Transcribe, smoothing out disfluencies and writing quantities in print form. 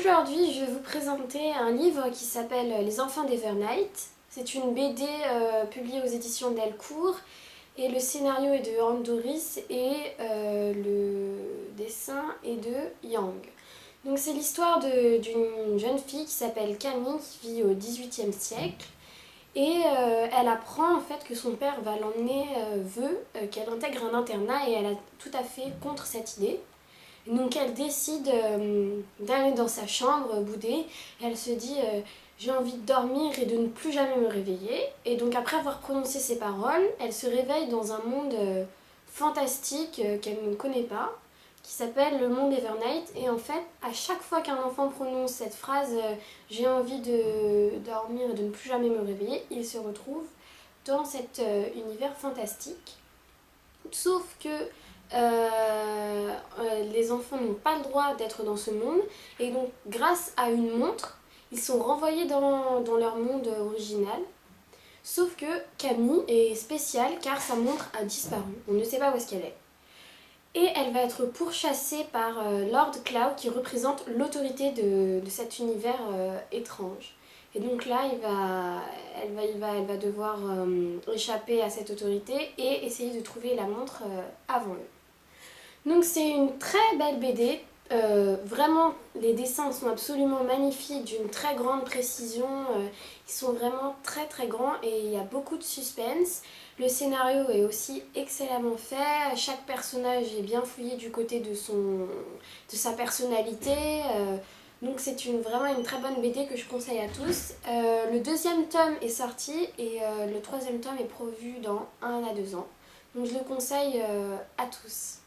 Aujourd'hui, je vais vous présenter un livre qui s'appelle Les Enfants d'Evernight. C'est une BD publiée aux éditions Delcourt et le scénario est de Anne Doris et le dessin est de Yang. Donc c'est l'histoire d'une jeune fille qui s'appelle Camille qui vit au XVIIIe siècle et elle apprend en fait que son père va l'emmener, veut qu'elle intègre un internat et elle est tout à fait contre cette idée. Donc elle décide d'aller dans sa chambre boudée. Elle se dit j'ai envie de dormir et de ne plus jamais me réveiller. Et donc après avoir prononcé ces paroles, elle se réveille dans un monde fantastique qu'elle ne connaît pas, qui s'appelle le monde Evernight. Et en fait, à chaque fois qu'un enfant prononce cette phrase j'ai envie de dormir et de ne plus jamais me réveiller, il se retrouve dans cet univers fantastique. Sauf que les enfants n'ont pas le droit d'être dans ce monde et donc grâce à une montre, ils sont renvoyés dans leur monde original. Sauf que Camille est spéciale car sa montre a disparu, on ne sait pas où est-ce qu'elle est. Et elle va être pourchassée par Lord Cloud qui représente l'autorité de cet univers étrange. Et donc là, elle va devoir échapper à cette autorité et essayer de trouver la montre avant eux. Donc c'est une très belle BD, vraiment les dessins sont absolument magnifiques, d'une très grande précision, ils sont vraiment très très grands et il y a beaucoup de suspense. Le scénario est aussi excellemment fait, chaque personnage est bien fouillé du côté de sa personnalité, donc c'est vraiment une très bonne BD que je conseille à tous. Le deuxième tome est sorti et le troisième tome est prévu dans 1 à 2 ans, donc je le conseille à tous.